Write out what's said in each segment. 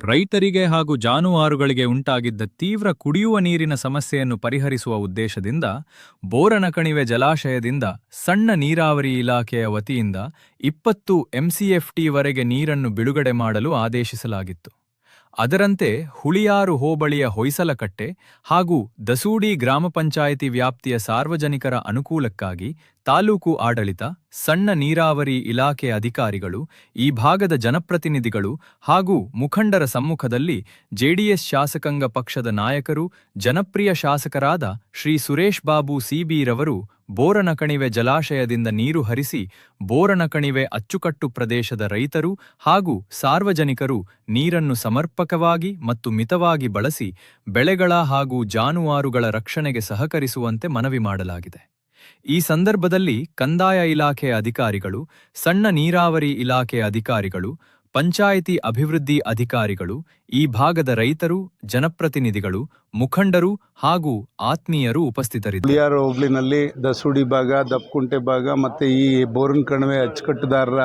ರೈತರಿಗೆ ಹಾಗೂ ಜಾನುವಾರುಗಳಿಗೆ ಉಂಟಾಗಿದ್ದ ತೀವ್ರ ಕುಡಿಯುವ ನೀರಿನ ಸಮಸ್ಯೆಯನ್ನು ಪರಿಹರಿಸುವ ಉದ್ದೇಶದಿಂದ ಬೋರನಕಣಿವೆ ಜಲಾಶಯದಿಂದ ಸಣ್ಣ ನೀರಾವರಿ ಇಲಾಖೆಯ ವತಿಯಿಂದ 20 ಎಂಸಿಎಫ್ಟಿವರೆಗೆ ನೀರನ್ನು ಬಿಡುಗಡೆ ಮಾಡಲು ಆದೇಶಿಸಲಾಗಿತ್ತು. ಅದರಂತೆ ಹುಳಿಯಾರು ಹೋಬಳಿಯ ಹೊಯ್ಸಲಕಟ್ಟೆ ಹಾಗೂ ದಸೂಡಿ ಗ್ರಾಮ ಪಂಚಾಯಿತಿ ವ್ಯಾಪ್ತಿಯ ಸಾರ್ವಜನಿಕರ ಅನುಕೂಲಕ್ಕಾಗಿ ತಾಲೂಕು ಆಡಳಿತ, ಸಣ್ಣ ನೀರಾವರಿ ಇಲಾಖೆ ಅಧಿಕಾರಿಗಳು, ಈ ಭಾಗದ ಜನಪ್ರತಿನಿಧಿಗಳು ಹಾಗೂ ಮುಖಂಡರ ಸಮ್ಮುಖದಲ್ಲಿ ಜೆಡಿಎಸ್ ಶಾಸಕಾಂಗ ಪಕ್ಷದ ನಾಯಕರು, ಜನಪ್ರಿಯ ಶಾಸಕರಾದ ಶ್ರೀ ಸುರೇಶ್ ಬಾಬು ಸಿಬಿ ರವರು ಬೋರನಕಣಿವೆ ಜಲಾಶಯದಿಂದ ನೀರು ಹರಿಸಿ ಬೋರನಕಣಿವೆ ಅಚ್ಚುಕಟ್ಟು ಪ್ರದೇಶದ ರೈತರು ಹಾಗೂ ಸಾರ್ವಜನಿಕರು ನೀರನ್ನು ಸಮರ್ಪಕವಾಗಿ ಮತ್ತು ಮಿತವಾಗಿ ಬಳಸಿ ಬೆಳೆಗಳ ಹಾಗೂ ಜಾನುವಾರುಗಳ ರಕ್ಷಣೆಗೆ ಸಹಕರಿಸುವಂತೆ ಮನವಿ ಮಾಡಲಾಗಿದೆ. ಈ ಸಂದರ್ಭದಲ್ಲಿ ಕಂದಾಯ ಇಲಾಖೆ ಅಧಿಕಾರಿಗಳು, ಸಣ್ಣ ನೀರಾವರಿ ಇಲಾಖೆ ಅಧಿಕಾರಿಗಳು, ಪಂಚಾಯಿತಿ ಅಭಿವೃದ್ಧಿ ಅಧಿಕಾರಿಗಳು, ಈ ಭಾಗದ ರೈತರು, ಜನಪ್ರತಿನಿಧಿಗಳು, ಮುಖಂಡರು ಹಾಗೂ ಆತ್ಮೀಯರು ಉಪಸ್ಥಿತರಿದ್ದರು. ಹುಳಿಯಾರು ಹೋಬಳಿನಲ್ಲಿ ದಸೂಡಿ ಭಾಗ, ದಪ್ಪಕುಂಟೆ ಭಾಗ ಮತ್ತು ಈ ಬೋರನಕಣಿವೆ ಅಚ್ಚುಕಟ್ಟುದಾರರ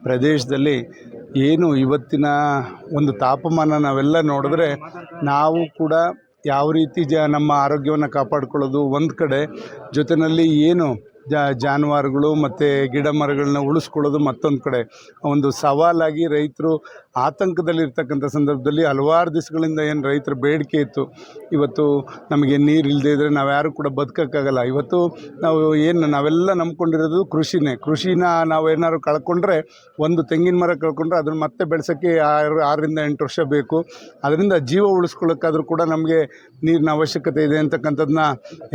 ಪ್ರದೇಶದಲ್ಲಿ ಏನು ಇವತ್ತಿನ ಒಂದು ತಾಪಮಾನ ನಾವೆಲ್ಲ ನೋಡಿದ್ರೆ ನಾವು ಕೂಡ ಯಾವ ರೀತಿ ನಮ್ಮ ಆರೋಗ್ಯವನ್ನು ಕಾಪಾಡ್ಕೊಳ್ಳೋದು ಒಂದು ಕಡೆ, ಜೊತೆಯಲ್ಲಿ ಏನು ಜಾನುವಾರುಗಳು ಮತ್ತು ಗಿಡ ಮರಗಳನ್ನ ಉಳಿಸ್ಕೊಳ್ಳೋದು ಮತ್ತೊಂದು ಕಡೆ ಒಂದು ಸವಾಲಾಗಿ ರೈತರು ಆತಂಕದಲ್ಲಿರ್ತಕ್ಕಂಥ ಸಂದರ್ಭದಲ್ಲಿ ಹಲವಾರು ದಿವಸಗಳಿಂದ ಏನು ರೈತರ ಬೇಡಿಕೆ ಇತ್ತು. ಇವತ್ತು ನಮಗೆ ನೀರು ಇಲ್ಲದೇ ಇದ್ದರೆ ನಾವು ಯಾರು ಕೂಡ ಬದುಕೋಕ್ಕಾಗಲ್ಲ. ಇವತ್ತು ನಾವೆಲ್ಲ ನಂಬ್ಕೊಂಡಿರೋದು ಕೃಷಿನ ನಾವು ಏನಾದ್ರು ಕಳ್ಕೊಂಡ್ರೆ, ಒಂದು ತೆಂಗಿನ ಮರ ಕಳ್ಕೊಂಡ್ರೆ ಅದನ್ನು ಮತ್ತೆ ಬೆಳೆಸೋಕ್ಕೆ 6 ರಿಂದ 8 ವರ್ಷ ಬೇಕು. ಅದರಿಂದ ಜೀವ ಉಳಿಸ್ಕೊಳ್ಳೋಕ್ಕಾದ್ರೂ ಕೂಡ ನಮಗೆ ನೀರಿನ ಅವಶ್ಯಕತೆ ಇದೆ ಅಂತಕ್ಕಂಥದ್ದನ್ನ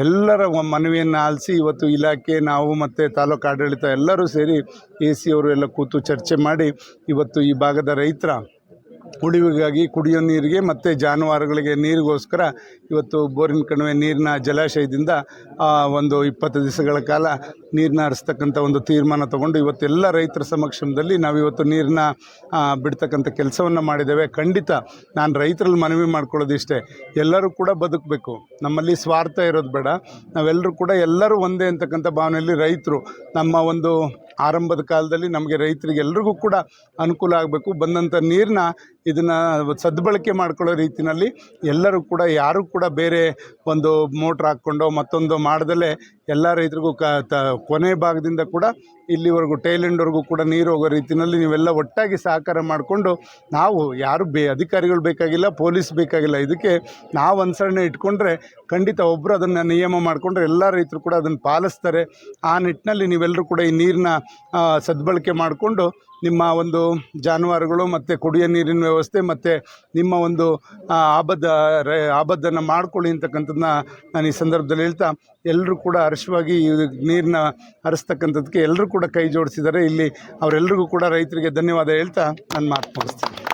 ಎಲ್ಲರ ಮನವಿಯನ್ನು ಆಲಿಸಿ ಇವತ್ತು ಇಲಾಖೆ, ನಾವು ಮತ್ತು ತಾಲೂಕು ಆಡಳಿತ ಎಲ್ಲರೂ ಸೇರಿ AC ಅವರು ಎಲ್ಲ ಕೂತು ಚರ್ಚೆ ಮಾಡಿ ಇವತ್ತು ಈ ಭಾಗದ ರೈತರ ಉಳಿವಿಗಾಗಿ ಕುಡಿಯೋ ನೀರಿಗೆ ಮತ್ತು ಜಾನುವಾರುಗಳಿಗೆ ನೀರಿಗೋಸ್ಕರ ಇವತ್ತು ಬೋರನಕಣಿವೆ ನೀರಿನ ಜಲಾಶಯದಿಂದ ಒಂದು 20 ದಿವಸಗಳ ಕಾಲ ನೀರನ್ನ ಹರಿಸ್ತಕ್ಕಂಥ ಒಂದು ತೀರ್ಮಾನ ತಗೊಂಡು ಇವತ್ತೆಲ್ಲ ರೈತರ ಸಮಕ್ಷಮದಲ್ಲಿ ನಾವಿವತ್ತು ನೀರನ್ನ ಬಿಡ್ತಕ್ಕಂಥ ಕೆಲಸವನ್ನು ಮಾಡಿದ್ದೇವೆ. ಖಂಡಿತ ನಾನು ರೈತರಲ್ಲಿ ಮನವಿ ಮಾಡ್ಕೊಳ್ಳೋದಿಷ್ಟೇ, ಎಲ್ಲರೂ ಕೂಡ ಬದುಕಬೇಕು, ನಮ್ಮಲ್ಲಿ ಸ್ವಾರ್ಥ ಇರೋದು ಬೇಡ, ನಾವೆಲ್ಲರೂ ಕೂಡ ಎಲ್ಲರೂ ಒಂದೇ ಅಂತಕ್ಕಂಥ ಭಾವನೆಯಲ್ಲಿ ರೈತರು ನಮ್ಮ ಒಂದು ಆರಂಭದ ಕಾಲದಲ್ಲಿ ನಮಗೆ ರೈತರಿಗೆ ಎಲ್ರಿಗೂ ಕೂಡ ಅನುಕೂಲ ಆಗಬೇಕು. ಬಂದಂಥ ನೀರನ್ನ ಇದನ್ನು ಸದ್ಬಳಕೆ ಮಾಡ್ಕೊಳ್ಳೋ ರೀತಿಯಲ್ಲಿ ಎಲ್ಲರೂ ಕೂಡ, ಯಾರೂ ಕೂಡ ಬೇರೆ ಒಂದು ಮೋಟ್ರ್ ಹಾಕ್ಕೊಂಡೋ ಮತ್ತೊಂದು ಮಾಡ್ದಲೇ ಎಲ್ಲ ರೈತರಿಗೂ ಕೊನೆ ಭಾಗದಿಂದ ಕೂಡ ಇಲ್ಲಿವರೆಗೂ ಟೈಲೆಂಡ್ವರೆಗೂ ಕೂಡ ನೀರು ಹೋಗೋ ರೀತಿಯಲ್ಲಿ ನೀವೆಲ್ಲ ಒಟ್ಟಾಗಿ ಸಹಕಾರ ಮಾಡಿಕೊಂಡು, ನಾವು ಯಾರು ಅಧಿಕಾರಿಗಳು ಬೇಕಾಗಿಲ್ಲ, ಪೊಲೀಸ್ ಬೇಕಾಗಿಲ್ಲ, ಇದಕ್ಕೆ ನಾವು ಅನುಸರಣೆ ಇಟ್ಕೊಂಡ್ರೆ ಖಂಡಿತ ಒಬ್ಬರು ಅದನ್ನು ನಿಯಮ ಮಾಡಿಕೊಂಡ್ರೆ ಎಲ್ಲ ರೈತರು ಕೂಡ ಅದನ್ನು ಪಾಲಿಸ್ತಾರೆ. ಆ ನಿಟ್ಟಿನಲ್ಲಿ ನೀವೆಲ್ಲರೂ ಕೂಡ ಈ ನೀರನ್ನ ಸದ್ಬಳಕೆ ಮಾಡಿಕೊಂಡು ನಿಮ್ಮ ಒಂದು ಜಾನುವಾರುಗಳು ಮತ್ತು ಕುಡಿಯೋ ನೀರಿನ ವ್ಯವಸ್ಥೆ ಮತ್ತು ನಿಮ್ಮ ಒಂದು ಆಬದ್ದನ್ನು ಮಾಡ್ಕೊಳ್ಳಿ ಅಂತಕ್ಕಂಥದ್ದನ್ನ ನಾನು ಈ ಸಂದರ್ಭದಲ್ಲಿ ಹೇಳ್ತಾ, ಎಲ್ಲರೂ ಕೂಡ ಹರ್ಷವಾಗಿ ನೀರನ್ನ ಹರಿಸ್ತಕ್ಕಂಥದ್ದಕ್ಕೆ ಎಲ್ಲರೂ ಕೂಡ ಕೈ ಜೋಡಿಸಿದ್ದಾರೆ. ಇಲ್ಲಿ ಅವರೆಲ್ಲರಿಗೂ ಕೂಡ ರೈತರಿಗೆ ಧನ್ಯವಾದ ಹೇಳ್ತಾ ನನ್ನ ಮಾತು ಮುಗಿಸ್ತೀನಿ.